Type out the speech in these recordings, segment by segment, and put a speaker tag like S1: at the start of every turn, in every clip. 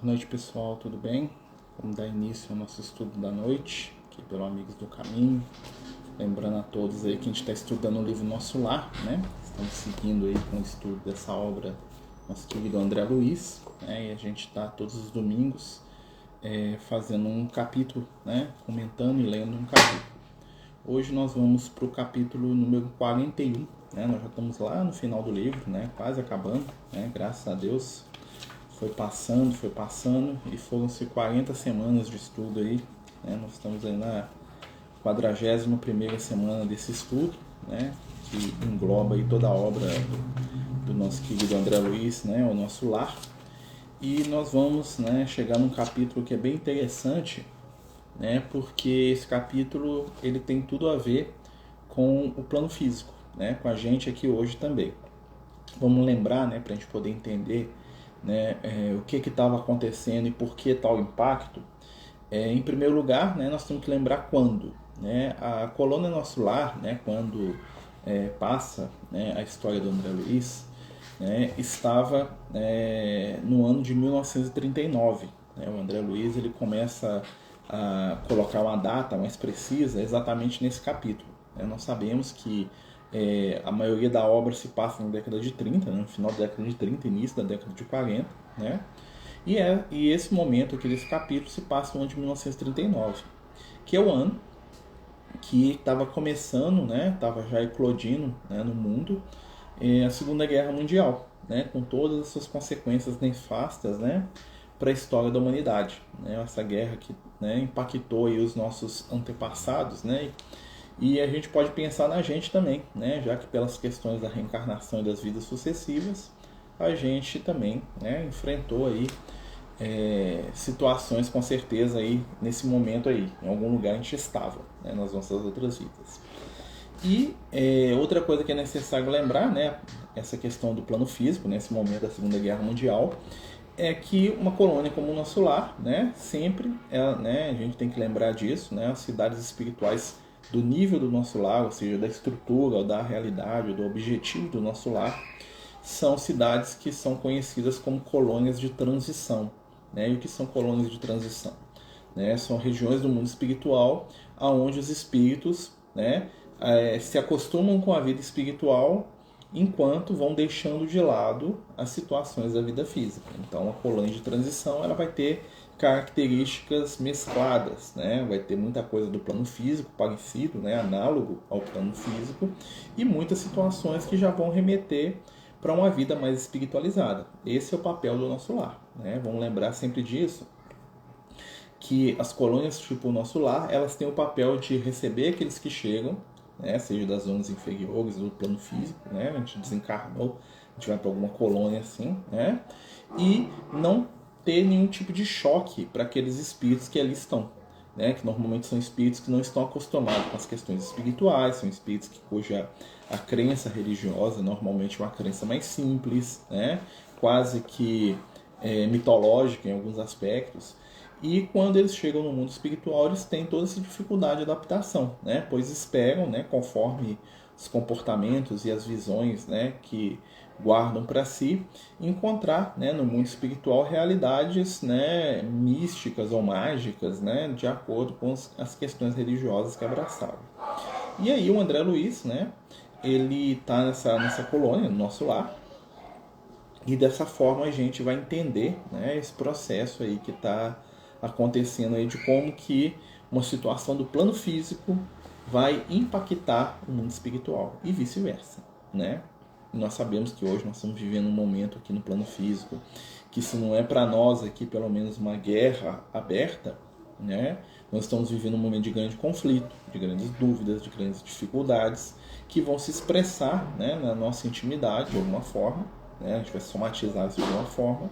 S1: Boa noite, pessoal, tudo bem? Vamos dar início ao nosso estudo da noite, aqui pelo Amigos do Caminho. Lembrando a todos aí que a gente está estudando o livro Nosso Lar, né? Estamos seguindo aí com o estudo dessa obra, nosso querido André Luiz, né? E a gente está todos os domingos fazendo um capítulo, né? Comentando e lendo um capítulo. Hoje nós vamos para o capítulo número 41, né? Nós já estamos lá no final do livro, né? Quase acabando, né? Graças a Deus. Foi passando e foram-se 40 semanas de estudo aí, né? Nós estamos aí na 41ª semana desse estudo, né? Que engloba aí toda a obra do nosso querido André Luiz, né? O Nosso Lar. E nós vamos, né, chegar num capítulo que é bem interessante, né? Porque esse capítulo ele tem tudo a ver com o plano físico, né? Com a gente aqui hoje também. Vamos lembrar, né, para a gente poder entender, né, o que estava acontecendo e por que tal impacto. Em primeiro lugar, né, nós temos que lembrar quando, né, a colônia Nosso Lar, né, quando passa, né, a história do André Luiz, né, estava no ano de 1939. Né, o André Luiz ele começa a colocar uma data mais precisa exatamente nesse capítulo. Né. Nós sabemos que a maioria da obra se passa na década de 30, né, no final da década de 30, início da década de 40, né? E esse momento aqui desse capítulo se passa no ano de 1939, que é o ano que estava começando, né, estava já eclodindo, né, no mundo a Segunda Guerra Mundial, né, com todas as suas consequências nefastas, né, para a história da humanidade. Né, essa guerra que, né, impactou aí os nossos antepassados, né, e a gente pode pensar na gente também, né? Já que pelas questões da reencarnação e das vidas sucessivas, a gente também, né, enfrentou aí situações com certeza aí nesse momento aí, em algum lugar a gente estava, né, nas nossas outras vidas. E outra coisa que é necessário lembrar, né, essa questão do plano físico, nesse momento da Segunda Guerra Mundial, é que uma colônia como o Nosso Lar, né, sempre, né, a gente tem que lembrar disso, né, as cidades espirituais do nível do nosso lar, ou seja, da estrutura, ou da realidade, ou do objetivo do nosso lar, são cidades que são conhecidas como colônias de transição. Né? E o que são colônias de transição? Né? São regiões do mundo espiritual onde os espíritos, né, se acostumam com a vida espiritual enquanto vão deixando de lado as situações da vida física. Então, a colônia de transição ela vai ter características mescladas, né? Vai ter muita coisa do plano físico parecido, né? Análogo ao plano físico, e muitas situações que já vão remeter para uma vida mais espiritualizada. Esse é o papel do Nosso Lar, né? Vamos lembrar sempre disso, que as colônias tipo o Nosso Lar, elas têm o papel de receber aqueles que chegam, né, seja das zonas inferiores do plano físico, né, a gente desencarnou, a gente vai para alguma colônia assim, né, e não ter nenhum tipo de choque para aqueles espíritos que ali estão, né, que normalmente são espíritos que não estão acostumados com as questões espirituais, são espíritos cuja a crença religiosa normalmente é uma crença mais simples, né, quase que mitológica em alguns aspectos. E quando eles chegam no mundo espiritual, eles têm toda essa dificuldade de adaptação, né? Pois esperam, né, conforme os comportamentos e as visões, né, que guardam para si, encontrar, né, no mundo espiritual realidades, né, místicas ou mágicas, né, de acordo com as questões religiosas que abraçavam. E aí o André Luiz, né, ele está nessa colônia, no Nosso Lar, e dessa forma a gente vai entender, né, esse processo aí que está acontecendo aí de como que uma situação do plano físico vai impactar o mundo espiritual e vice-versa, né? E nós sabemos que hoje nós estamos vivendo um momento aqui no plano físico que, se não é para nós aqui pelo menos uma guerra aberta, né? Nós estamos vivendo um momento de grande conflito, de grandes dúvidas, de grandes dificuldades que vão se expressar, né, na nossa intimidade de alguma forma, né? A gente vai somatizar isso de alguma forma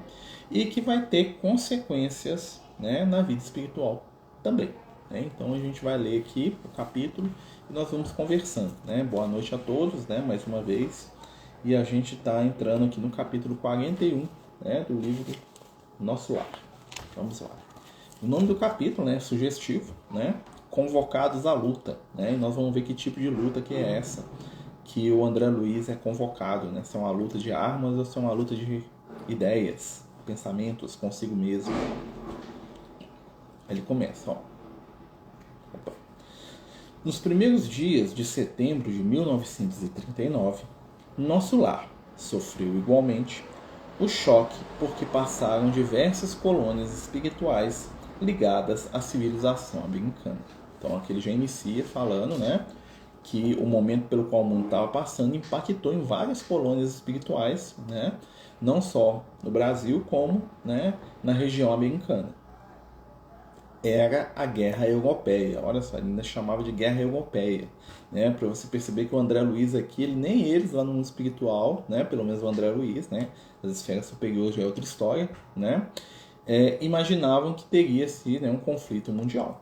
S1: e que vai ter consequências, né, na vida espiritual também. Né? Então a gente vai ler aqui o capítulo e nós vamos conversando. Né? Boa noite a todos, né, mais uma vez. E a gente está entrando aqui no capítulo 41, né, do livro Nosso Lar. Vamos lá. O nome do capítulo, né, é sugestivo, né? Convocados à luta. Né? E nós vamos ver que tipo de luta que é essa que o André Luiz é convocado. Né? Se é uma luta de armas ou se é uma luta de ideias. pensamentos consigo mesmo. Ele começa, ó. Opa. Nos primeiros dias de setembro de 1939, nosso lar sofreu igualmente o choque porque passaram diversas colônias espirituais ligadas à civilização americana. Então aqui ele já inicia falando, né, que o momento pelo qual o mundo estava passando impactou em várias colônias espirituais, né, não só no Brasil, como, né, na região americana. Era a Guerra Europeia. Olha só, ele ainda chamava de Guerra Europeia, né? Para você perceber que o André Luiz aqui, nem eles lá no mundo espiritual, né? Pelo menos o André Luiz, né? As esferas superiores já é outra história, né? Imaginavam que teria sido, né, um conflito mundial.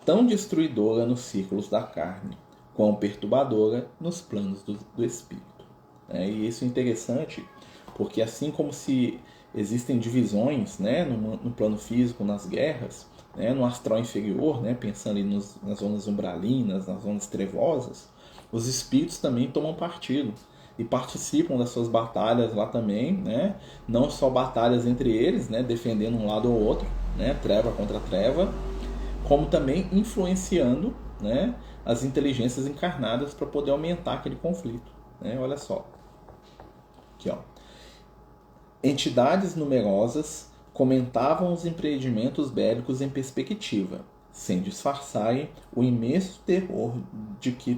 S1: Tão destruidora nos círculos da carne, quão perturbadora nos planos do espírito. E isso é interessante, porque assim como se existem divisões, né, no plano físico, nas guerras, né, no astral inferior, né, pensando ali nas zonas umbralinas, nas zonas trevosas, os espíritos também tomam partido e participam das suas batalhas lá também, né, não só batalhas entre eles, né, defendendo um lado ou outro, né, treva contra treva, como também influenciando, né, as inteligências encarnadas para poder aumentar aquele conflito. Né? Olha só. Aqui, ó. Entidades numerosas comentavam os empreendimentos bélicos em perspectiva, sem disfarçarem o imenso terror de que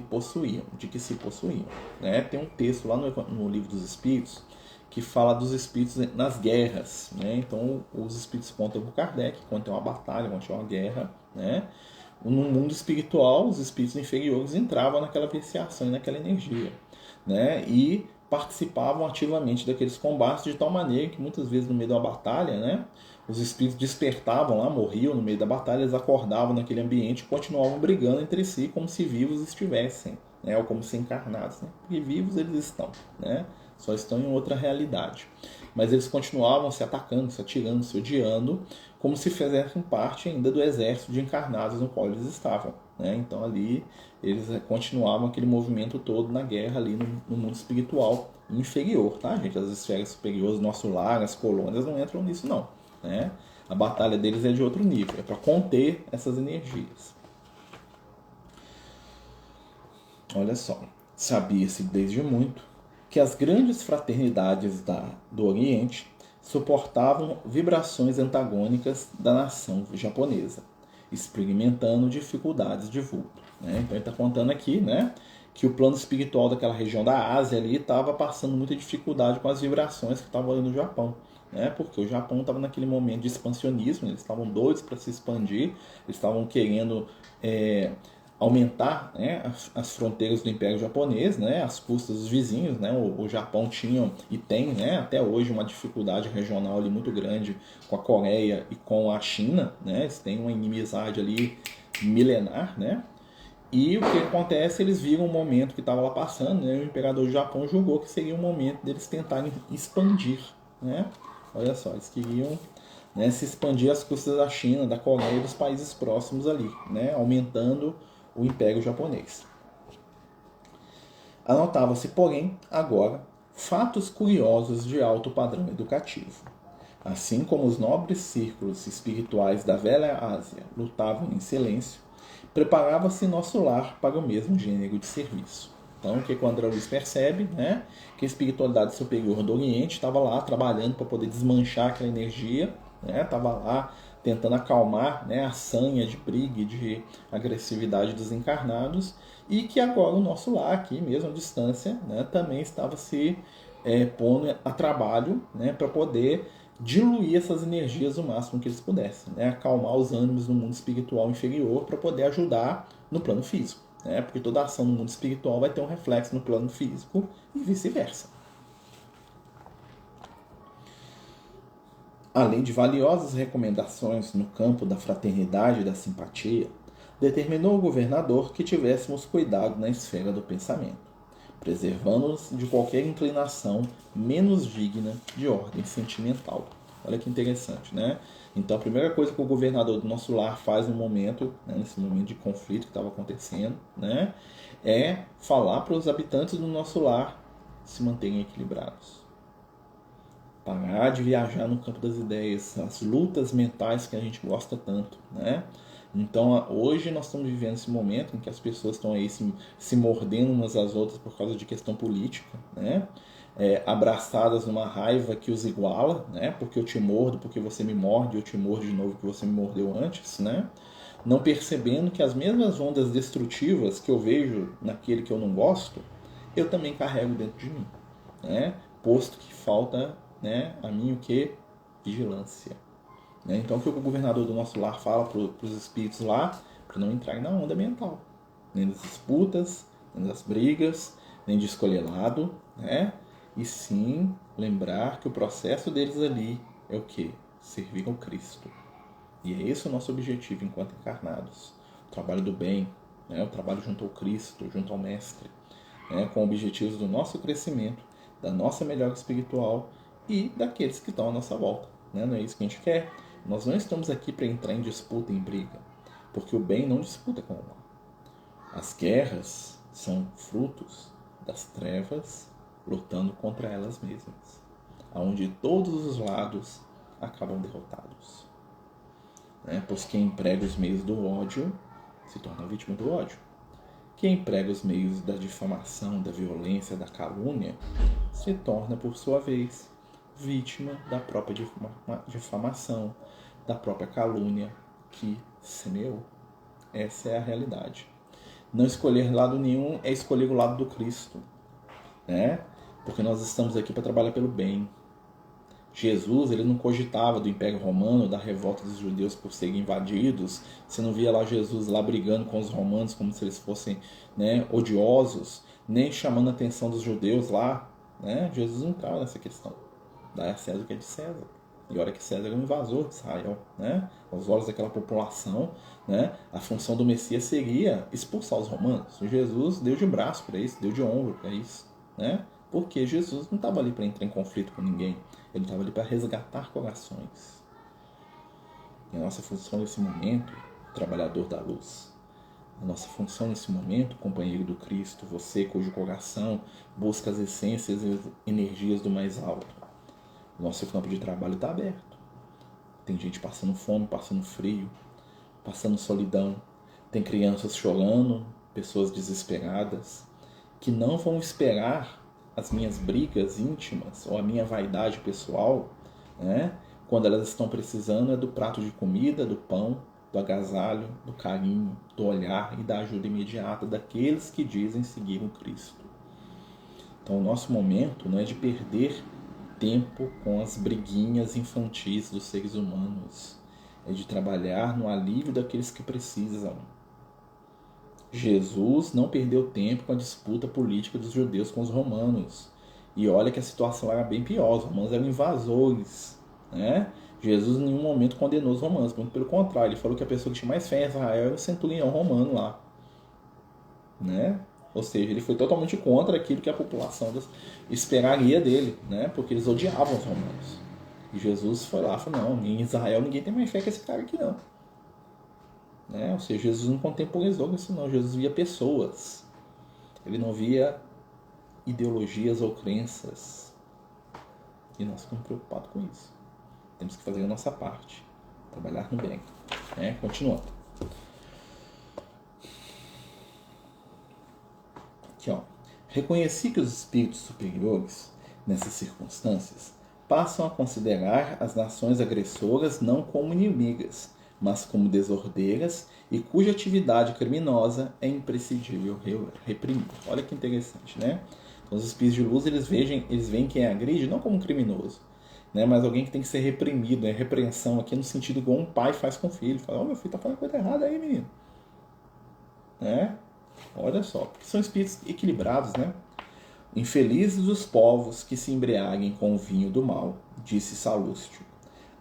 S1: se possuíam. Né? Tem um texto lá no Livro dos Espíritos que fala dos espíritos nas guerras. Né? Então, os espíritos contam com Kardec, quando tem uma batalha, quando tem uma guerra. Né? No mundo espiritual, os espíritos inferiores entravam naquela viciação e naquela energia. Né? E participavam ativamente daqueles combates de tal maneira que muitas vezes no meio de uma batalha, né, os espíritos despertavam lá, morriam no meio da batalha, eles acordavam naquele ambiente e continuavam brigando entre si como se vivos estivessem, né, ou como se encarnados, né, porque vivos eles estão, né, só estão em outra realidade. Mas eles continuavam se atacando, se atirando, se odiando, como se fizessem parte ainda do exército de encarnados no qual eles estavam. Né? Então ali eles continuavam aquele movimento todo na guerra ali no mundo espiritual inferior, tá, gente? As esferas superiores, nosso lar, as colônias não entram nisso não. Né? A batalha deles é de outro nível, é para conter essas energias. Olha só, sabia-se desde muito que as grandes fraternidades do Oriente suportavam vibrações antagônicas da nação japonesa, experimentando dificuldades de vulto. Né? Então ele está contando aqui, né, que o plano espiritual daquela região da Ásia ali estava passando muita dificuldade com as vibrações que estavam ali no Japão. Né? Porque o Japão estava naquele momento de expansionismo, eles estavam doidos para se expandir, eles estavam querendo aumentar, né, as fronteiras do Império Japonês, né, às custas dos vizinhos. Né, o Japão tinha e tem, né, até hoje uma dificuldade regional ali muito grande com a Coreia e com a China. Né, eles têm uma inimizade ali milenar. Né, e o que acontece, eles viram o momento que estava lá passando, né, o imperador do Japão julgou que seria o momento deles tentarem expandir. Né, olha só, eles queriam, né, se expandir às custas da China, da Coreia e dos países próximos ali, né, aumentando o Império Japonês. Anotava-se, porém, agora, fatos curiosos de alto padrão educativo. Assim como os nobres círculos espirituais da velha Ásia lutavam em silêncio, preparava-se nosso lar para o mesmo gênero de serviço. Então, o que o André Luiz percebe, né, que a espiritualidade superior do Oriente estava lá trabalhando para poder desmanchar aquela energia, estava lá tentando acalmar, né, a sanha de briga e de agressividade dos encarnados, e que agora o nosso lar, aqui mesmo à distância, né, também estava se pondo a trabalho, né, para poder diluir essas energias o máximo que eles pudessem, né, acalmar os ânimos no mundo espiritual inferior para poder ajudar no plano físico. Né, porque toda ação no mundo espiritual vai ter um reflexo no plano físico e vice-versa. Além de valiosas recomendações no campo da fraternidade e da simpatia, determinou o governador que tivéssemos cuidado na esfera do pensamento, preservando-nos de qualquer inclinação menos digna de ordem sentimental. Olha que interessante, né? Então, a primeira coisa que o governador do nosso lar faz no momento, né, nesse momento de conflito que estava acontecendo, né, é falar para os habitantes do nosso lar se manterem equilibrados. Parar de viajar no campo das ideias, as lutas mentais que a gente gosta tanto, né? Então, hoje nós estamos vivendo esse momento em que as pessoas estão aí se mordendo umas às outras por causa de questão política, né? Abraçadas numa raiva que os iguala, né? Porque eu te mordo, porque você me morde, eu te mordo de novo, que você me mordeu antes, né? Não percebendo que as mesmas ondas destrutivas que eu vejo naquele que eu não gosto, eu também carrego dentro de mim, né? Posto que falta, né, a mim o que? Vigilância. Né? Então, o que o governador do nosso lar fala para os espíritos lá? Para não entrar na onda mental. Nem das disputas, nem das brigas, nem de escolher lado, né? E sim lembrar que o processo deles ali é o quê? Servir ao Cristo. E é esse o nosso objetivo enquanto encarnados. O trabalho do bem, né? O trabalho junto ao Cristo, junto ao Mestre, né? Com objetivos do nosso crescimento, da nossa melhora espiritual e daqueles que estão à nossa volta. Né? Não é isso que a gente quer. Nós não estamos aqui para entrar em disputa, em briga, porque o bem não disputa com o mal. As guerras são frutos das trevas lutando contra elas mesmas, onde todos os lados acabam derrotados. Né? Pois quem emprega os meios do ódio se torna vítima do ódio. Quem emprega os meios da difamação, da violência, da calúnia, se torna, por sua vez, vítima da própria difamação, da própria calúnia que semeou. Essa é a realidade. Não escolher lado nenhum é escolher o lado do Cristo, né? Porque nós estamos aqui para trabalhar pelo bem. Jesus, ele não cogitava do Império Romano, da revolta dos judeus por serem invadidos. Você não via lá Jesus lá brigando com os romanos como se eles fossem, né, odiosos, nem chamando a atenção dos judeus lá, né? Jesus não estava nessa questão. Dá a César o que é de César. E olha que César é um invasor de Israel, né? Aos olhos daquela população, né? A função do Messias seria expulsar os romanos. E Jesus deu de braço para isso, deu de ombro para isso, né? Porque Jesus não estava ali para entrar em conflito com ninguém. Ele estava ali para resgatar corações. E a nossa função nesse momento, trabalhador da luz, a nossa função nesse momento, companheiro do Cristo, você cujo coração busca as essências e energias do mais alto. O nosso campo de trabalho está aberto. Tem gente passando fome, passando frio, passando solidão. Tem crianças chorando, pessoas desesperadas, que não vão esperar as minhas brigas íntimas ou a minha vaidade pessoal, né? Quando elas estão precisando é do prato de comida, do pão, do agasalho, do carinho, do olhar e da ajuda imediata daqueles que dizem seguir o Cristo. Então o nosso momento não é de perder tempo com as briguinhas infantis dos seres humanos, é de trabalhar no alívio daqueles que precisam. Jesus não perdeu tempo com a disputa política dos judeus com os romanos. E olha que a situação era bem pior, os romanos eram invasores, né? Jesus em nenhum momento condenou os romanos, muito pelo contrário, ele falou que a pessoa que tinha mais fé em Israel era o centurião romano lá, né? Ou seja, ele foi totalmente contra aquilo que a população esperaria dele, né? Porque eles odiavam os romanos. E Jesus foi lá e falou, não, em Israel ninguém tem mais fé que esse cara aqui não. Né? Ou seja, Jesus não contemporizou isso não, Jesus via pessoas. Ele não via ideologias ou crenças. E nós ficamos preocupados com isso. Temos que fazer a nossa parte, trabalhar no bem. Né? Continuando. Aqui, ó. Reconheci que os espíritos superiores, nessas circunstâncias, passam a considerar as nações agressoras não como inimigas, mas como desordeiras e cuja atividade criminosa é imprescindível reprimir. Olha que interessante, né? Então, os espíritos de luz, eles veem quem agride não como um criminoso, né? Mas alguém que tem que ser reprimido, né? Repreensão aqui no sentido igual um pai faz com o filho. Fala, meu filho tá fazendo coisa errada aí, menino. Né? Olha só, porque são espíritos equilibrados, né? Infelizes os povos que se embriaguem com o vinho do mal, disse Salústio.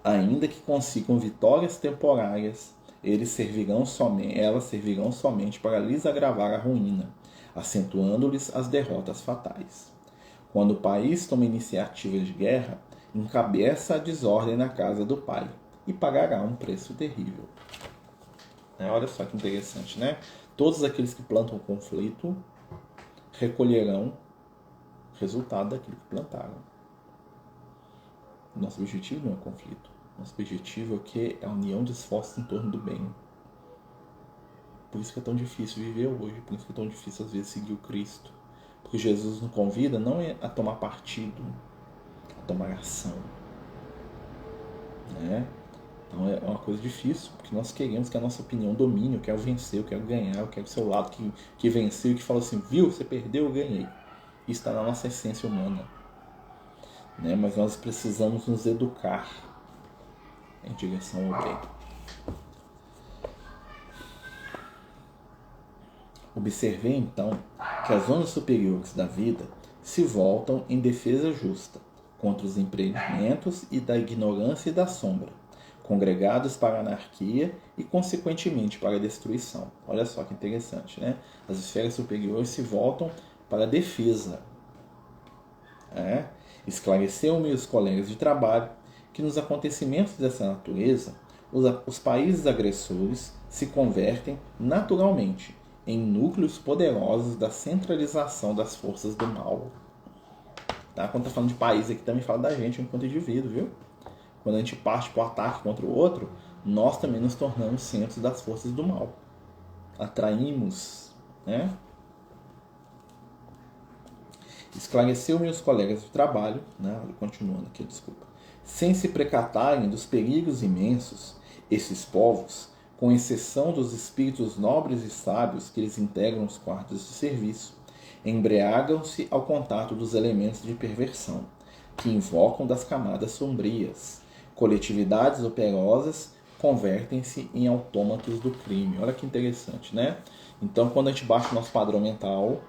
S1: Ainda que consigam vitórias temporárias, elas servirão somente para lhes agravar a ruína, acentuando-lhes as derrotas fatais. Quando o país toma iniciativa de guerra, encabeça a desordem na casa do pai e pagará um preço terrível. Olha só que interessante, né? Todos aqueles que plantam conflito recolherão o resultado daquilo que plantaram. Nosso objetivo não é conflito. Nosso objetivo é o quê? É a união de esforços em torno do bem. Por isso que é tão difícil viver hoje. Por isso que é tão difícil, às vezes, seguir o Cristo. Porque Jesus nos convida não a tomar partido, a tomar ação. Né? Então é uma coisa difícil, porque nós queremos que a nossa opinião domine. Eu quero vencer, eu quero ganhar, eu quero o seu lado que venceu e que fala assim, viu, você perdeu, eu ganhei. Isso está na nossa essência humana. Né? Mas nós precisamos nos educar em direção ao bem. Observei então que as zonas superiores da vida se voltam em defesa justa contra os empreendimentos e da ignorância e da sombra, congregados para a anarquia e, consequentemente, para a destruição. Olha só que interessante, né? As esferas superiores se voltam para a defesa. Esclareceu-me os colegas de trabalho que nos acontecimentos dessa natureza, os países agressores se convertem naturalmente em núcleos poderosos da centralização das forças do mal. Tá? Quando está falando de país aqui, também fala da gente enquanto indivíduo, viu? Quando a gente parte para o ataque contra o outro, nós também nos tornamos centros das forças do mal. Atraímos, né? Esclareceu-me os colegas de trabalho, né? Continuando aqui, desculpa. Sem se precatarem dos perigos imensos, esses povos, com exceção dos espíritos nobres e sábios que eles integram os quartos de serviço, embriagam-se ao contato dos elementos de perversão, que invocam das camadas sombrias. Coletividades operosas convertem-se em autômatos do crime. Olha que interessante, né? Então, quando a gente baixa o nosso padrão mental,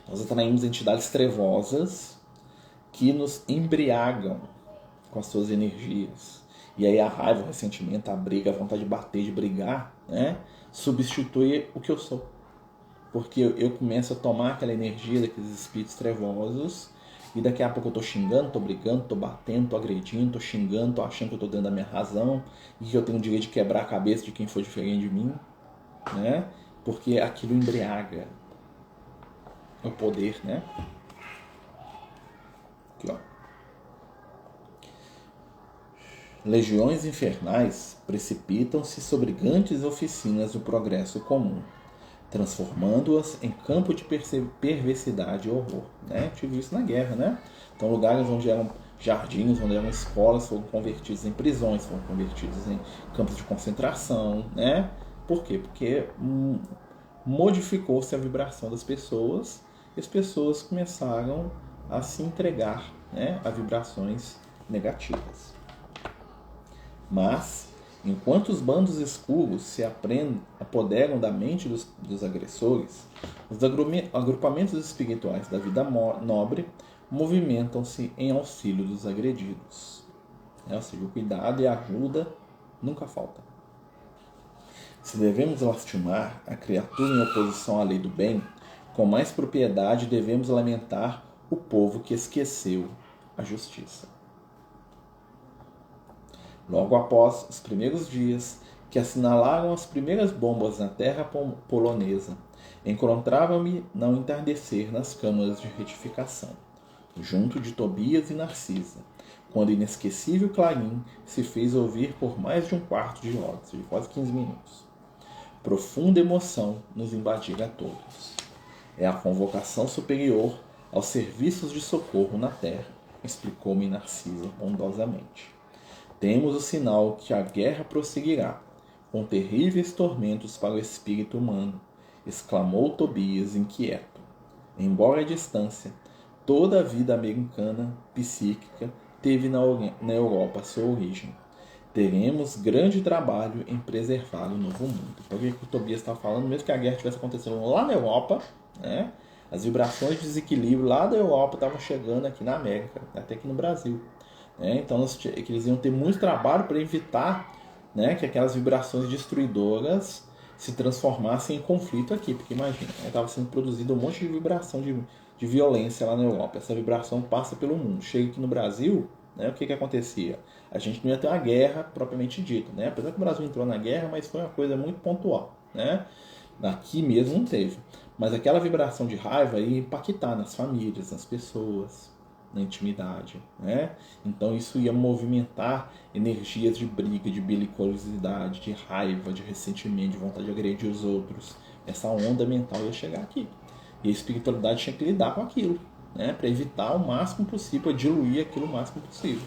S1: nós atraímos entidades trevosas que nos embriagam com as suas energias. E aí a raiva, o ressentimento, a briga, a vontade de bater, de brigar, né, substitui o que eu sou. Porque eu começo a tomar aquela energia daqueles espíritos trevosos e daqui a pouco eu tô xingando, tô brigando, tô batendo, tô agredindo, tô xingando, tô achando que eu tô dentro da minha razão e que eu tenho o direito de quebrar a cabeça de quem for diferente de mim, né? Porque aquilo embriaga o poder, né? Aqui, ó. Legiões infernais precipitam-se sobre grandes oficinas do progresso comum, transformando-as em campo de perversidade e horror. Né? Tive isso na guerra, né? Então, lugares onde eram jardins, onde eram escolas, foram convertidos em prisões, foram convertidos em campos de concentração, né? Por quê? Porque modificou-se a vibração das pessoas e as pessoas começaram a se entregar, né, a vibrações negativas. Mas, enquanto os bandos escuros se apoderam da mente dos agressores, os agrupamentos espirituais da vida nobre movimentam-se em auxílio dos agredidos. Ou seja, o cuidado e a ajuda nunca faltam. Se devemos lastimar a criatura em oposição à lei do bem, com mais propriedade devemos lamentar o povo que esqueceu a justiça. Logo após os primeiros dias que assinalaram as primeiras bombas na terra polonesa, encontrava-me não entardecer nas câmaras de retificação, junto de Tobias e Narcisa, quando o inesquecível clarim se fez ouvir por mais de um quarto de hora, de quase 15 minutos. Profunda emoção nos invadia a todos. É a convocação superior aos serviços de socorro na terra, explicou-me Narcisa bondosamente. Temos o sinal que a guerra prosseguirá, com terríveis tormentos para o espírito humano, exclamou Tobias inquieto. Embora à distância, toda a vida americana psíquica teve na Europa sua origem. Teremos grande trabalho em preservar o novo mundo. Então, o que o Tobias está falando? Mesmo que a guerra estivesse acontecendo lá na Europa, né, as vibrações de desequilíbrio lá da Europa estavam chegando aqui na América, até aqui no Brasil. Então, eles iam ter muito trabalho para evitar, né, que aquelas vibrações destruidoras se transformassem em conflito aqui. Porque imagina, estava sendo produzido um monte de vibração de violência lá na Europa. Essa vibração passa pelo mundo. Chega aqui no Brasil, né, o que acontecia? A gente não ia ter uma guerra propriamente dita. Né? Apesar que o Brasil entrou na guerra, mas foi uma coisa muito pontual. Né? Aqui mesmo não teve. Mas aquela vibração de raiva ia impactar nas famílias, nas pessoas. na intimidade, né? Então isso ia movimentar energias de briga, de belicosidade, de raiva, de ressentimento, de vontade de agredir os outros. Essa onda mental ia chegar aqui. E a espiritualidade tinha que lidar com aquilo, né? Para evitar o máximo possível, diluir aquilo o máximo possível.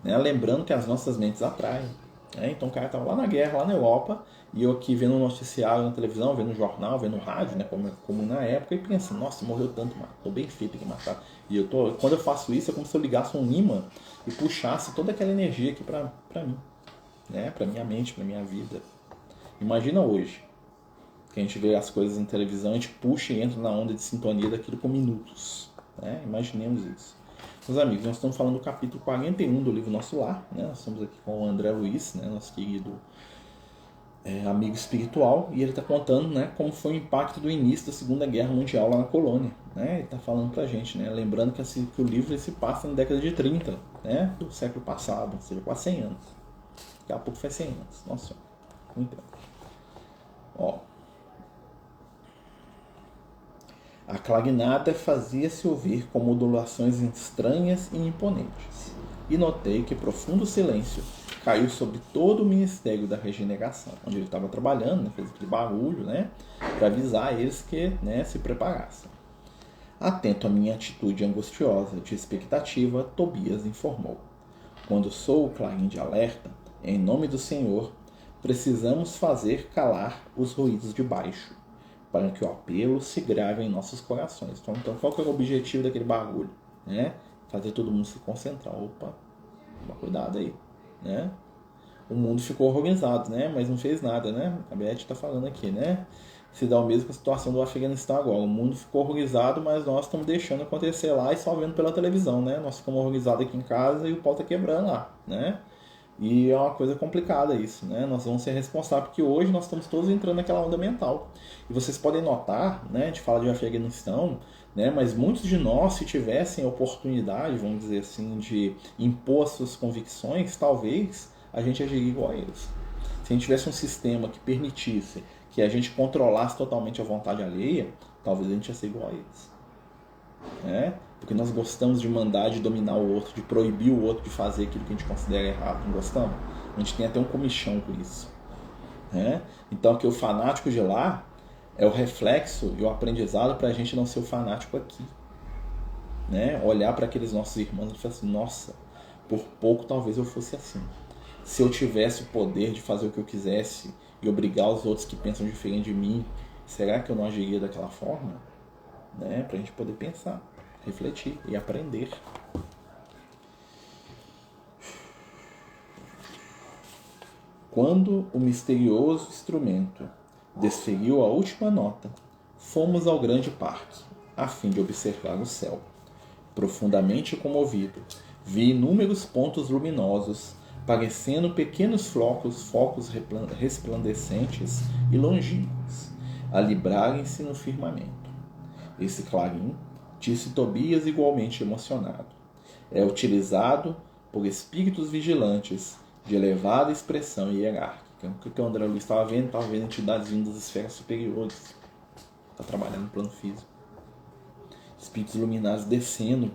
S1: Né? Lembrando que as nossas mentes atraem. Né? Então o cara estava lá na guerra, lá na Europa, e eu aqui vendo um noticiário na televisão, vendo um jornal, vendo um rádio, né, como na época, e pensando, nossa, morreu tanto, mas tô bem feito aqui matar. E quando eu faço isso, é como se eu ligasse um imã e puxasse toda aquela energia aqui para mim, né, para minha mente, para minha vida. Imagina hoje, que a gente vê as coisas na televisão, a gente puxa e entra na onda de sintonia daquilo por minutos. Né? Imaginemos isso. Meus amigos, nós estamos falando do capítulo 41 do livro Nosso Lar. Né? Nós estamos aqui com o André Luiz, né? Nosso querido amigo espiritual, e ele está contando, né, como foi o impacto do início da Segunda Guerra Mundial lá na colônia. Né? Ele está falando para a gente, né? Lembrando que o livro se passa na década de 30, né? Do século passado, ou seja, quase 100 anos. Daqui a pouco faz 100 anos. Nossa, muito tempo. Ó. A clarinada fazia-se ouvir com modulações estranhas e imponentes, e notei que profundo silêncio caiu sobre todo o ministério da regeneração, onde ele estava trabalhando, né, fez aquele barulho, né, para avisar eles que, né, se preparassem. Atento à minha atitude angustiosa de expectativa, Tobias informou: quando sou o clarim de alerta, em nome do Senhor, precisamos fazer calar os ruídos de baixo, para que o apelo se grave em nossos corações. Então qual que é o objetivo daquele bagulho? Né? Fazer todo mundo se concentrar. Opa, toma cuidado aí. Né? O mundo ficou horrorizado, né? Mas não fez nada, né? A Beth está falando aqui, né? Se dá o mesmo com a situação do Afeganistão agora. O mundo ficou horrorizado, mas nós estamos deixando acontecer lá e só vendo pela televisão, né? Nós ficamos horrorizados aqui em casa e o pau está quebrando lá, né? E é uma coisa complicada isso, né? Nós vamos ser responsáveis, porque hoje nós estamos todos entrando naquela onda mental. E vocês podem notar, né? A gente fala de Afeganistão, né? Mas muitos de nós, se tivessem a oportunidade, vamos dizer assim, de impor suas convicções, talvez a gente agiria igual a eles. Se a gente tivesse um sistema que permitisse que a gente controlasse totalmente a vontade alheia, talvez a gente ia ser igual a eles. Né? Porque nós gostamos de mandar, de dominar o outro, de proibir o outro de fazer aquilo que a gente considera errado. Não gostamos? A gente tem até um comichão com isso. Né? Então aqui o fanático de lá é o reflexo e o aprendizado para a gente não ser o fanático aqui. Né? Olhar para aqueles nossos irmãos e falar assim, nossa, por pouco talvez eu fosse assim. Se eu tivesse o poder de fazer o que eu quisesse e obrigar os outros que pensam diferente de mim, será que eu não agiria daquela forma? Né? Para a gente poder pensar, refletir e aprender. Quando o misterioso instrumento desferiu a última nota, fomos ao grande parque, a fim de observar o céu. Profundamente comovido, vi inúmeros pontos luminosos, parecendo pequenos focos resplandecentes e longínquos, a librarem-se no firmamento. Esse clarim, disse Tobias igualmente emocionado, é utilizado por espíritos vigilantes de elevada expressão hierárquica. O que o André Luiz estava vendo? Estava vendo entidades vindas das esferas superiores. Está trabalhando no plano físico. Espíritos iluminados descendo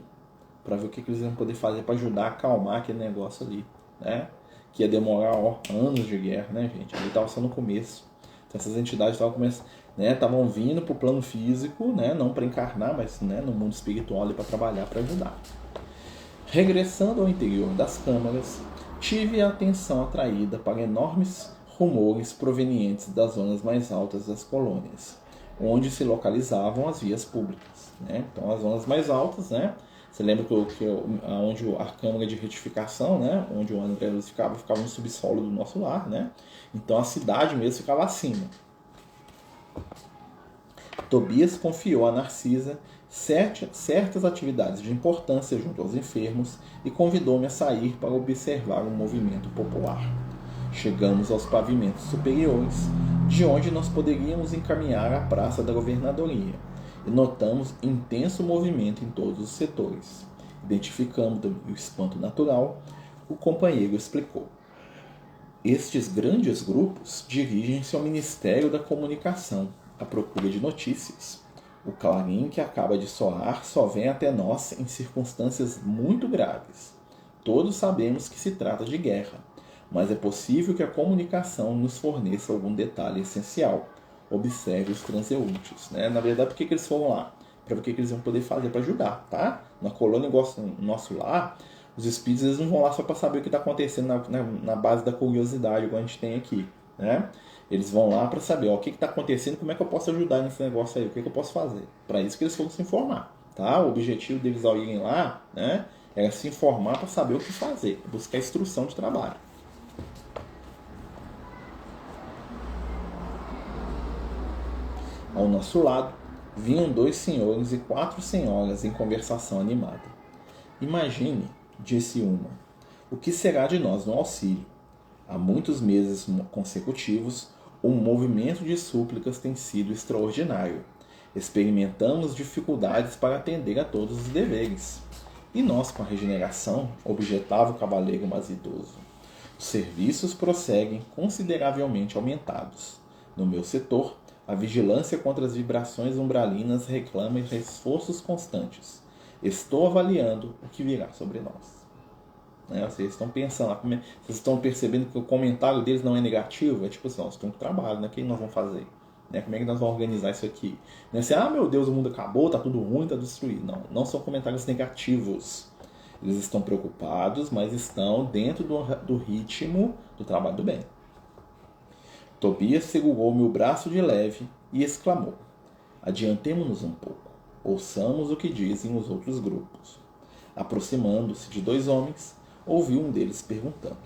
S1: para ver o que eles iam poder fazer para ajudar a acalmar aquele negócio ali. Né? Que ia demorar anos de guerra, né, gente? Ali estava só no começo. Então essas entidades estavam vindo para o plano físico, né, não para encarnar, mas, né, no mundo espiritual para trabalhar, para ajudar. Regressando ao interior das câmaras, tive a atenção atraída para enormes rumores provenientes das zonas mais altas das colônias, onde se localizavam as vias públicas. Né? Então as zonas mais altas, né? Você lembra onde a câmara de retificação, né, onde o André Luiz ficava no subsolo do Nosso Lar, né? Então a cidade mesmo ficava acima. Tobias confiou a Narcisa certas atividades de importância junto aos enfermos e convidou-me a sair para observar o movimento popular. Chegamos aos pavimentos superiores, de onde nós poderíamos encaminhar à Praça da Governadoria, e notamos intenso movimento em todos os setores. Identificando o espanto natural, o companheiro explicou. Estes grandes grupos dirigem-se ao Ministério da Comunicação, à procura de notícias. O clarim que acaba de soar só vem até nós em circunstâncias muito graves. Todos sabemos que se trata de guerra, mas é possível que a comunicação nos forneça algum detalhe essencial. Observe os transeuntes. Né? Na verdade, por que eles foram lá? Para ver o que eles iam poder fazer para ajudar, tá? Na colônia, no nosso lar, os espíritos eles não vão lá só para saber o que está acontecendo na base da curiosidade, igual a gente tem aqui, né? Eles vão lá para saber ó, o que está acontecendo, como é que eu posso ajudar nesse negócio aí, o que eu posso fazer. Para isso que eles foram se informar, tá? O objetivo deles ao irem lá, né, era se informar para saber o que fazer, buscar instrução de trabalho. Ao nosso lado, vinham 2 senhores e 4 senhoras em conversação animada. Imagine, disse uma, o que será de nós no auxílio? Há muitos meses consecutivos, o movimento de súplicas tem sido extraordinário. Experimentamos dificuldades para atender a todos os deveres. E nós, com a regeneração, objetava o cavaleiro mais idoso. Os serviços prosseguem consideravelmente aumentados. No meu setor, a vigilância contra as vibrações umbralinas reclama esforços constantes. Estou avaliando o que virá sobre nós. Vocês estão pensando, vocês estão percebendo que o comentário deles não é negativo? É tipo assim, nós temos um trabalho, né? O que nós vamos fazer? Como é que nós vamos organizar isso aqui? Não é assim, meu Deus, o mundo acabou, tá tudo ruim, tá destruído. Não, não são comentários negativos. Eles estão preocupados, mas estão dentro do ritmo do trabalho do bem. Tobias segurou meu braço de leve e exclamou: adiantemo-nos um pouco. Ouçamos o que dizem os outros grupos. Aproximando-se de 2 homens, ouviu um deles perguntando: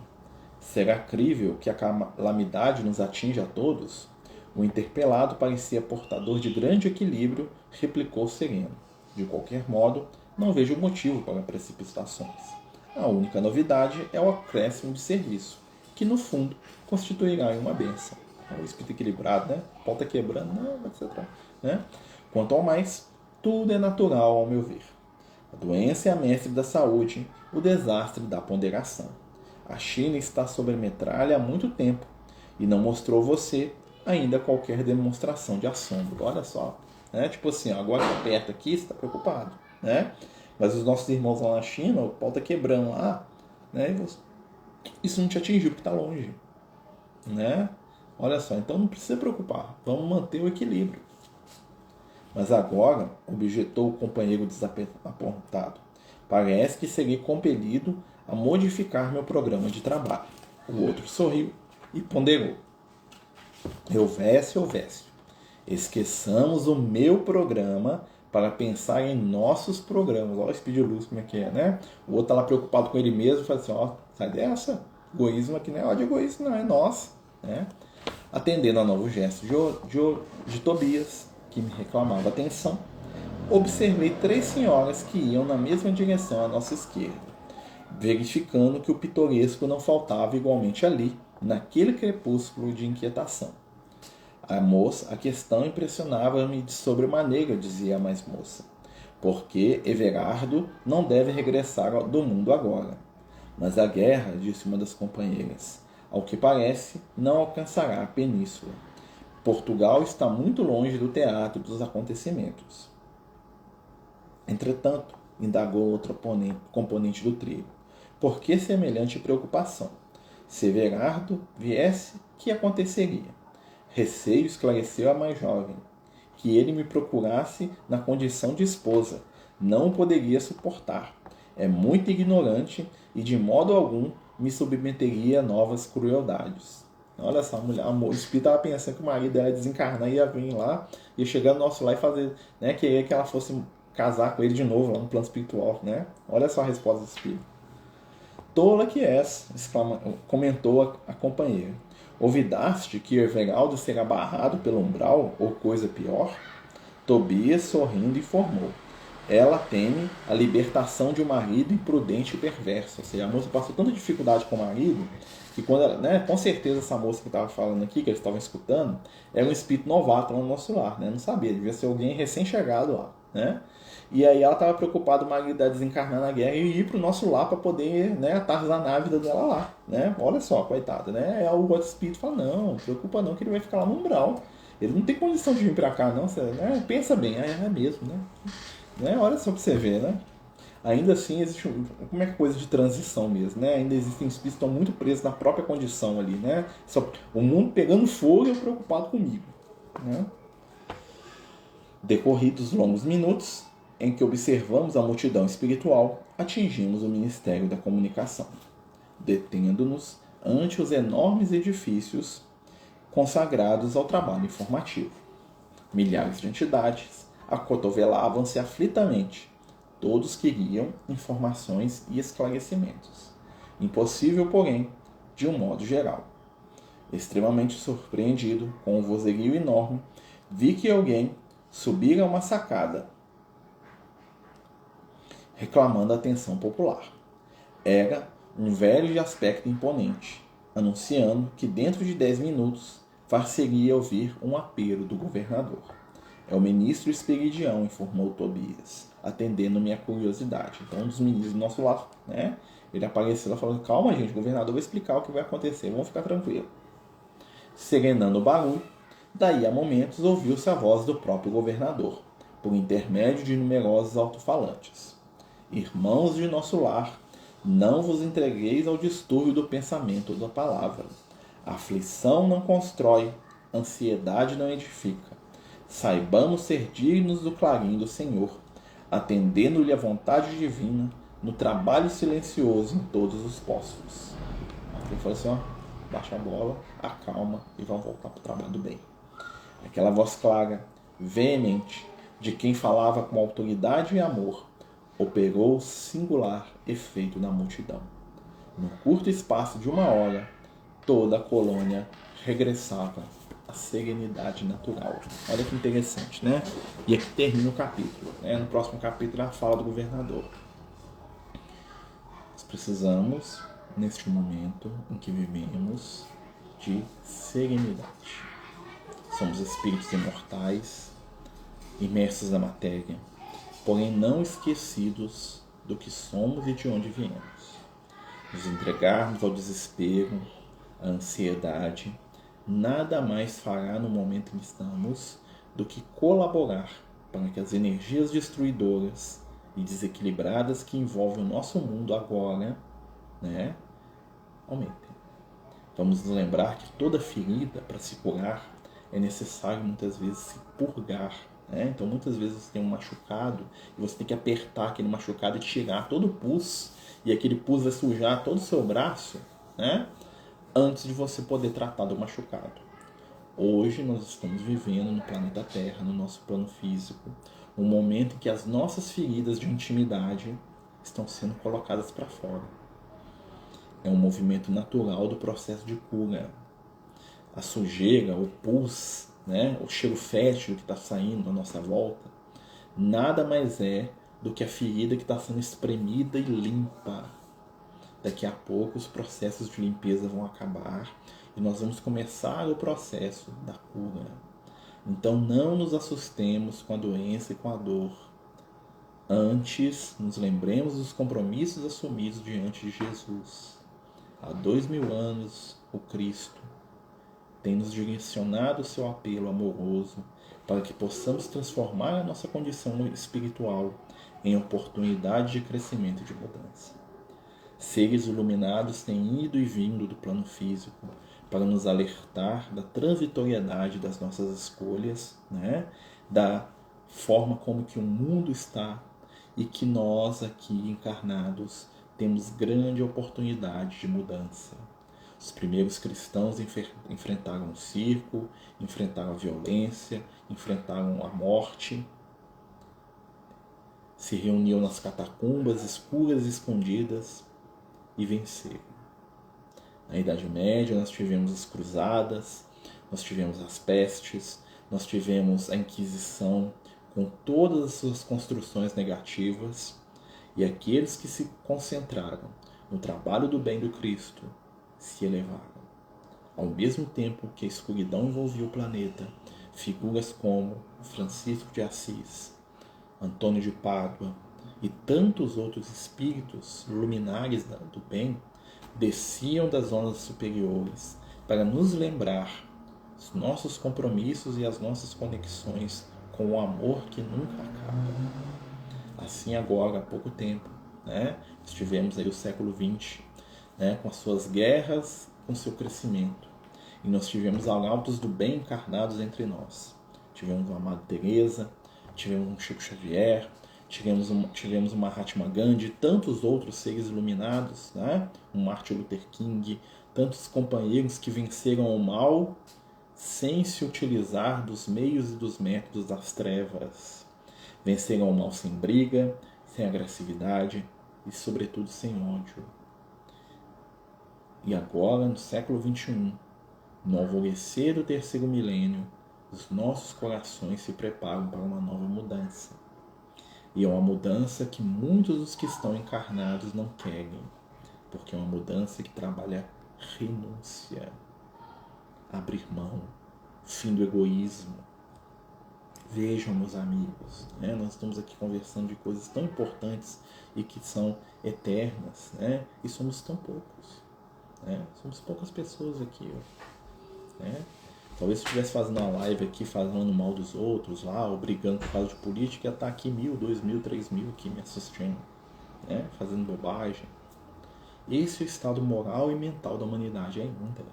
S1: será crível que a calamidade nos atinja a todos? O interpelado parecia portador de grande equilíbrio, replicou sereno: de qualquer modo, não vejo motivo para precipitações. A única novidade é o acréscimo de serviço, que no fundo constituirá uma bênção. O espírito equilibrado, né? O pau está quebrando, não, etc. Né? Quanto ao mais, tudo é natural ao meu ver. A doença é a mestre da saúde, o desastre da ponderação. A China está sob metralha há muito tempo e não mostrou você ainda qualquer demonstração de assombro. Olha só, né? Tipo assim, agora que perto aqui, você está preocupado, né? Mas os nossos irmãos lá na China, o pau está quebrando lá, né? Isso não te atingiu porque está longe, né? Olha só, então não precisa preocupar, vamos manter o equilíbrio. Mas agora, objetou o companheiro desapontado, parece que serei compelido a modificar meu programa de trabalho. O outro sorriu e ponderou: houvesse. Esqueçamos o meu programa para pensar em nossos programas. Olha o speed luz como é que é, né? O outro está lá preocupado com ele mesmo, fala assim, sai dessa, egoísmo aqui não é de egoísmo, não, é nós, né? Atendendo ao novo gesto de Tobias, que me reclamava atenção, observei 3 senhoras que iam na mesma direção à nossa esquerda, verificando que o pitoresco não faltava igualmente ali, naquele crepúsculo de inquietação. A questão impressionava-me de sobremaneira, dizia a mais moça, porque Everardo não deve regressar do mundo agora. Mas a guerra, disse uma das companheiras, ao que parece, não alcançará a península. Portugal está muito longe do teatro dos acontecimentos. Entretanto, indagou outro componente do trio, por que semelhante preocupação? Se Everardo viesse, que aconteceria? Receio esclareceu a mais jovem, que ele me procurasse na condição de esposa. Não o poderia suportar. É muito ignorante e de modo algum me submeteria a novas crueldades. Olha só, o espírito estava pensando que o marido dela ia desencarnar, ia vir lá, ia chegar no nosso lar e fazer, né, queria que ela fosse casar com ele de novo lá no plano espiritual, né? Olha só a resposta do espírito. Tola que és, comentou a companheira. Ouvidaste que Everaldo será barrado pelo umbral ou coisa pior? Tobias, sorrindo, informou. Ela teme a libertação de um marido imprudente e perverso. Ou seja, a moça passou tanta dificuldade com o marido que quando ela, né, com certeza essa moça que estava falando aqui, que eles estavam escutando, era um espírito novato lá no nosso lar, né? Não sabia, devia ser alguém recém-chegado lá, né? E aí ela estava preocupada o marido dela desencarnar na guerra e ir para o nosso lar para poder, né, atarzanar a vida dela lá, né? Olha só, coitada, né? Aí o outro espírito fala, não preocupa não que ele vai ficar lá no umbral. Ele não tem condição de vir para cá, não. Você, né? Pensa bem, é mesmo, né? Olha só para você ver, né? Ainda assim, existe como é que coisa de transição mesmo, né? Ainda existem espíritos que estão muito presos na própria condição ali, né? O mundo pegando fogo e eu preocupado comigo, né? Decorridos longos minutos em que observamos a multidão espiritual, atingimos o Ministério da Comunicação, detendo-nos ante os enormes edifícios consagrados ao trabalho informativo. Milhares de entidades acotovelavam-se aflitamente. Todos queriam informações e esclarecimentos. Impossível, porém, de um modo geral. Extremamente surpreendido com o vozerio enorme, vi que alguém subira uma sacada, reclamando a atenção popular. Era um velho de aspecto imponente, anunciando que dentro de 10 minutos far-se-ia ouvir um apelo do governador. É o ministro Esperidião, informou Tobias, atendendo minha curiosidade. Então, um dos ministros do nosso lado, né? Ele apareceu lá falando: calma, gente, o governador vai explicar o que vai acontecer, vamos ficar tranquilos. Serenando o barulho, daí a momentos ouviu-se a voz do próprio governador, por intermédio de numerosos alto-falantes. Irmãos de nosso lar, não vos entregueis ao distúrbio do pensamento ou da palavra. A aflição não constrói, ansiedade não edifica. Saibamos ser dignos do clarim do Senhor, atendendo-lhe a vontade divina no trabalho silencioso em todos os postos. Ele falou assim, ó, baixa a bola, acalma e vão voltar para o trabalho do bem. Aquela voz clara, veemente, de quem falava com autoridade e amor, operou singular efeito na multidão. No curto espaço de 1 hora, toda a colônia regressava à serenidade natural. Olha que interessante, né? E aqui termina o capítulo, né? No próximo capítulo é a fala do governador. Nós precisamos, neste momento em que vivemos, de serenidade. Somos espíritos imortais, imersos na matéria, porém não esquecidos do que somos e de onde viemos. Nos entregarmos ao desespero, à ansiedade, nada mais fará no momento em que estamos do que colaborar para que as energias destruidoras e desequilibradas que envolvem o nosso mundo agora, né, aumentem. Vamos nos lembrar que toda ferida, para se curar, é necessário muitas vezes se purgar. Né? Então muitas vezes você tem um machucado e você tem que apertar aquele machucado e tirar todo o pus, e aquele pus vai sujar todo o seu braço, né? Antes de você poder tratar do machucado. Hoje nós estamos vivendo no planeta Terra, no nosso plano físico, um momento em que as nossas feridas de intimidade estão sendo colocadas para fora. É um movimento natural do processo de cura. A sujeira, o pus, né, o cheiro fétido que está saindo da nossa volta, nada mais é do que a ferida que está sendo espremida e limpa. Daqui a pouco os processos de limpeza vão acabar e nós vamos começar o processo da cura. Então não nos assustemos com a doença e com a dor. Antes, nos lembremos dos compromissos assumidos diante de Jesus. Há 2000 anos, o Cristo tem nos direcionado o seu apelo amoroso para que possamos transformar a nossa condição espiritual em oportunidade de crescimento e de mudança. Seres iluminados têm ido e vindo do plano físico para nos alertar da transitoriedade das nossas escolhas, né? Da forma como que o mundo está e que nós aqui encarnados temos grande oportunidade de mudança. Os primeiros cristãos enfrentaram o circo, enfrentaram a violência, enfrentaram a morte, se reuniam nas catacumbas escuras e escondidas e venceram. Na Idade Média nós tivemos as cruzadas, nós tivemos as pestes, nós tivemos a Inquisição com todas as suas construções negativas, e aqueles que se concentraram no trabalho do bem do Cristo se elevaram. Ao mesmo tempo que a escuridão envolvia o planeta, figuras como Francisco de Assis, Antônio de Pádua e tantos outros espíritos luminares do bem desciam das zonas superiores para nos lembrar os nossos compromissos e as nossas conexões com o amor que nunca acaba. Assim agora, há pouco tempo, né? Estivemos aí o século XX, né? Com as suas guerras, com seu crescimento. E nós tivemos arautos do bem encarnados entre nós. Tivemos uma Madre Teresa, tivemos um Chico Xavier, tivemos um Mahatma Gandhi, tantos outros seres iluminados, né? Um Martin Luther King, tantos companheiros que venceram o mal sem se utilizar dos meios e dos métodos das trevas. Venceram o mal sem briga, sem agressividade e, sobretudo, sem ódio. E agora, no século XXI, no alvorecer do terceiro milênio, os nossos corações se preparam para uma nova mudança. E é uma mudança que muitos dos que estão encarnados não querem, porque é uma mudança que trabalha renúncia, abrir mão, fim do egoísmo. Vejam, meus amigos, né? Nós estamos aqui conversando de coisas tão importantes e que são eternas, né? E somos tão poucos, né? Somos poucas pessoas aqui, né? Talvez se eu estivesse fazendo uma live aqui falando mal dos outros lá, ou brigando por causa de política, ia estar aqui 1.000, 2.000, 3.000 aqui me assistindo, né? Fazendo bobagem. Esse é o estado moral e mental da humanidade ainda.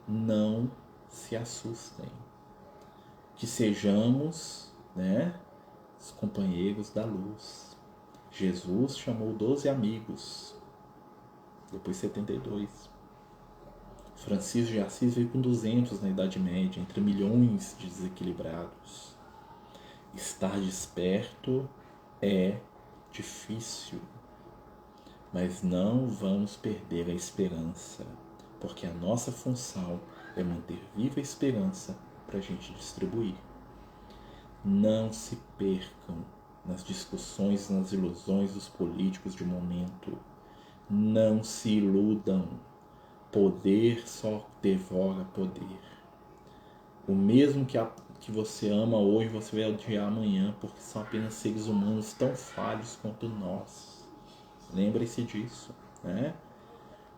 S1: Não se assustem. Que sejamos, né, os companheiros da luz. Jesus chamou 12 amigos, depois 72. Francisco de Assis veio com 200 na Idade Média, entre milhões de desequilibrados. Estar desperto é difícil, mas não vamos perder a esperança, porque a nossa função é manter viva a esperança para a gente distribuir. Não se percam nas discussões, nas ilusões dos políticos de momento. Não se iludam. Poder só devora poder. O mesmo que você ama hoje, você vai odiar amanhã, porque são apenas seres humanos tão falhos quanto nós. Lembre-se disso, né?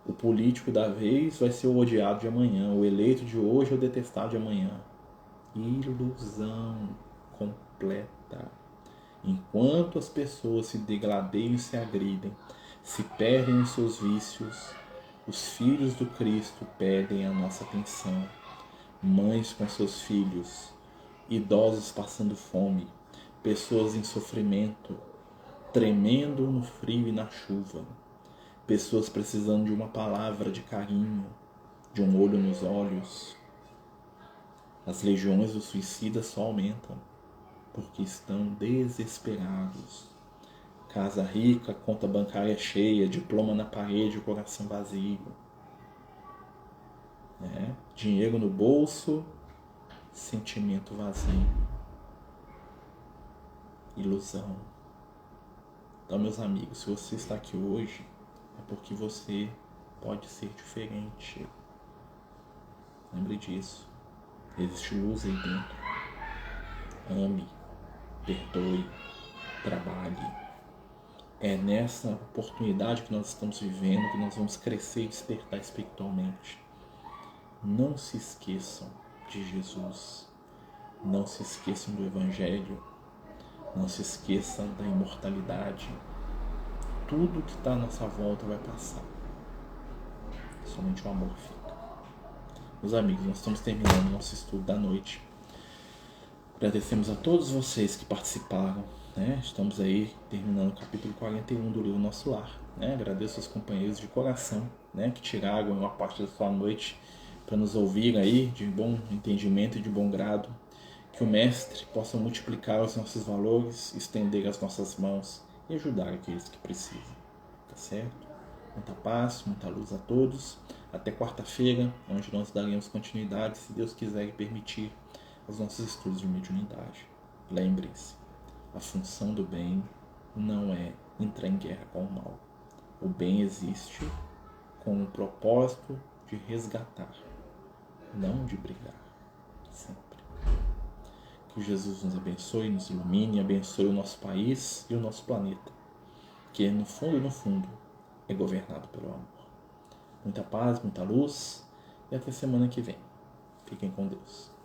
S1: O político da vez vai ser o odiado de amanhã, o eleito de hoje é o detestado de amanhã. Ilusão completa. Enquanto as pessoas se degradeiam e se agridem, se perdem em seus vícios, os filhos do Cristo pedem a nossa atenção. Mães com seus filhos, idosos passando fome, pessoas em sofrimento, tremendo no frio e na chuva, pessoas precisando de uma palavra de carinho, de um olho nos olhos. As legiões dos suicidas só aumentam, porque estão desesperados. Casa rica, conta bancária cheia, diploma na parede, coração vazio. Dinheiro no bolso, sentimento vazio. Ilusão. Então, meus amigos, se você está aqui hoje, é porque você pode ser diferente. Lembre disso. Existe luz aí dentro. Ame, perdoe, trabalhe. É nessa oportunidade que nós estamos vivendo que nós vamos crescer e despertar espiritualmente. Não se esqueçam de Jesus. Não se esqueçam do Evangelho. Não se esqueçam da imortalidade. Tudo que está à nossa volta vai passar. Somente o amor fica. Meus amigos, nós estamos terminando o nosso estudo da noite. Agradecemos a todos vocês que participaram, né? Estamos aí terminando o capítulo 41 do livro Nosso Lar, né? Agradeço aos companheiros de coração, né? Que tiraram uma parte da sua noite para nos ouvir aí de bom entendimento e de bom grado. Que o Mestre possa multiplicar os nossos valores, estender as nossas mãos e ajudar aqueles que precisam, tá certo? Muita paz, muita luz a todos. Até quarta-feira, onde nós daremos continuidade, se Deus quiser e permitir, aos nossos estudos de mediunidade. Lembrem-se, a função do bem não é entrar em guerra com o mal. O bem existe com o propósito de resgatar, não de brigar, sempre. Que Jesus nos abençoe, nos ilumine, abençoe o nosso país e o nosso planeta, que no fundo, é governado pelo amor. Muita paz, muita luz e até semana que vem. Fiquem com Deus.